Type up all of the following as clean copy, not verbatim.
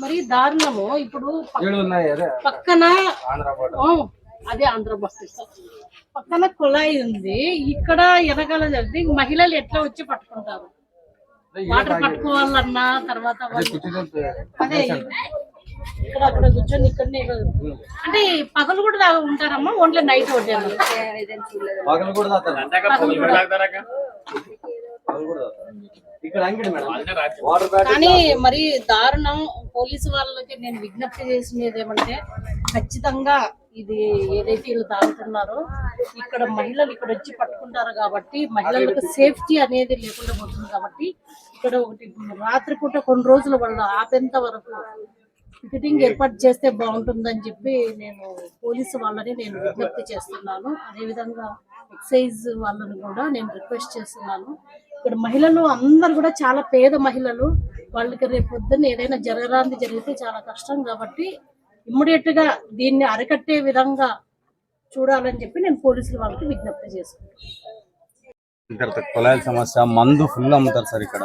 మరి దారుణము ఇప్పుడు పక్కన అదే ఆంధ్ర బస్ పక్కన కుళాయి ఉంది. ఇక్కడ వెనకాల జరిగి మహిళలు ఎట్లా వచ్చి పట్టుకుంటారు? వాటర్ పట్టుకోవాలన్నా తర్వాత అదే ఇక్కడ అక్కడ కూర్చొని ఇక్కడనే అంటే పగలు కూడా ఉంటారమ్మా? ఓన్లీ నైట్ ఒకటే? కానీ మరి దారుణం. పోలీసు వాళ్ళకి నేను విజ్ఞప్తి చేసినది ఏమంటే ఖచ్చితంగా ఇది ఏదైతే వీళ్ళు తాగుతున్నారో ఇక్కడ మహిళలు ఇక్కడ వచ్చి పట్టుకుంటారు కాబట్టి మహిళలకు సేఫ్టీ అనేది లేకుండా పోతుంది. కాబట్టి ఇక్కడ ఒకటి రాత్రిపూట కొన్ని రోజుల వల్ల ఆపేంత వరకు పికెటింగ్ ఏర్పాటు చేస్తే బాగుంటుందని చెప్పి నేను పోలీసు వాళ్ళని నేను విజ్ఞప్తి చేస్తున్నాను. అదేవిధంగా ఎక్సైజ్ వాళ్ళని కూడా నేను రిక్వెస్ట్ చేస్తున్నాను. ఇక్కడ మహిళలు అందరు కూడా చాలా పేద మహిళలు. వాళ్ళకి రేపు పొద్దున్న ఏదైనా జరగరాంది జరిగితే చాలా కష్టం. కాబట్టి ఇమ్మీడియట్ గా దీన్ని అరికట్టే విధంగా చూడాలని చెప్పి నేను పోలీసుల వాళ్ళకి విజ్ఞప్తి చేస్తున్నాను. కుళాయిల సమస్య, మందు ఫుల్ అమ్ముతారు సార్ ఇక్కడ.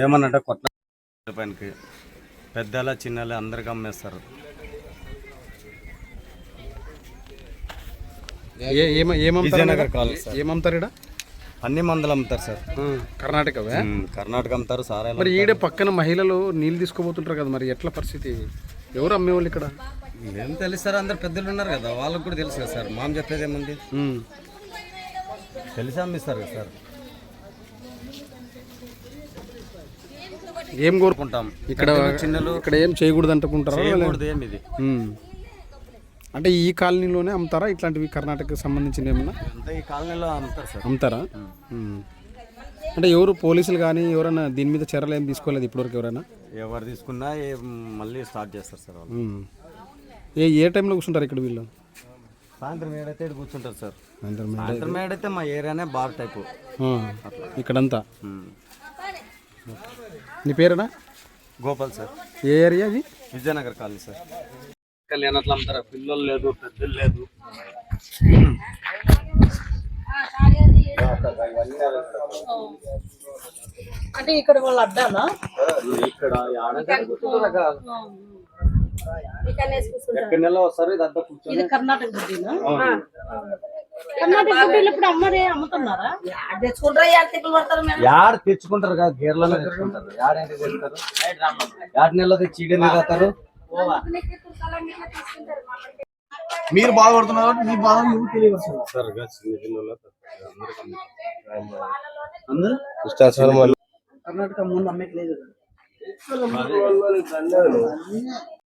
ఏమన్నట్టే కొట్ల పైనకి పెద్దల చిన్నలు అందరికి అమ్మేస్తారు. ఏమమ్ముతారు ఇక్కడ? అన్ని మందులు అమ్ముతారు సార్. కర్ణాటక అమ్ముతారు సార్. మరి ఈడ పక్కన మహిళలు నీళ్ళు తీసుకోబోతుంటారు కదా, మరి ఎట్లా పరిస్థితి? ఎవరు అమ్మేవాళ్ళు ఇక్కడ? ఏం తెలుస్తారు, అందరు పెద్దలు ఉన్నారు కదా, వాళ్ళకి కూడా తెలుసు కదా సార్. మామ చెప్పేది ఏముంది, తెలిసి అమ్మిస్తారు కదా సార్. ఏం కోరుకుంటాం ఇక్కడ చిన్నలు ఇక్కడ ఏం చేయకూడదు అంటుకుంటారా? ఇది అంటే ఈ కాలనీలోనే అమ్ముతారా ఇట్లాంటివి? కర్ణాటకకి సంబంధించిన ఏమన్నా ఈ కాలనీలో అమ్ముతారు సార్. అమ్ముతారా? అంటే ఎవరు పోలీసులు కానీ ఎవరైనా దీని మీద చర్యలు ఏం తీసుకోలేదు ఇప్పటివరకు? ఎవరు తీసుకున్నా మళ్ళీ స్టార్ట్ చేస్తారు సార్. ఏ టైంలో కూర్చుంటారు ఇక్కడ వీళ్ళు? సాయంత్రం ఏడైతే కూర్చుంటారు సార్. సాయంత్రం ఏడైతే మా ఏరియానే బార్ టైపు ఇక్కడంతా. నీ పేరేనా? గోపాల్ సార్. ఏ ఏరియా అది? Vijayanagar colony sir. లేనట్లు అమ్ముతారా? పిల్లలు లేదు, పెద్దలు లేదు. అంటే ఇక్కడ వాళ్ళు అడ్డాలా? ఇక్కడ ఎక్కడ నెల వస్తారు. ఇదంతా ఇది కర్ణాటక బుడ్డీనా? కర్ణాటక బుడ్డీలు ఇప్పుడు అమ్ముతున్నారా? యాడ్ తెచ్చుకుంటారు కదా, గేర్లలో తెచ్చుకుంటారు. యాడేంటి తెచ్చుకుంటారు? యాడ్ నెలలో తెచ్చి ఈడని తాగుతారు. మీరు బాధపడుతున్నారు, మీ బాధ మీకు తెలియదు సార్. అందరూ కర్ణాటక ముందు అమ్మేకి లేదు.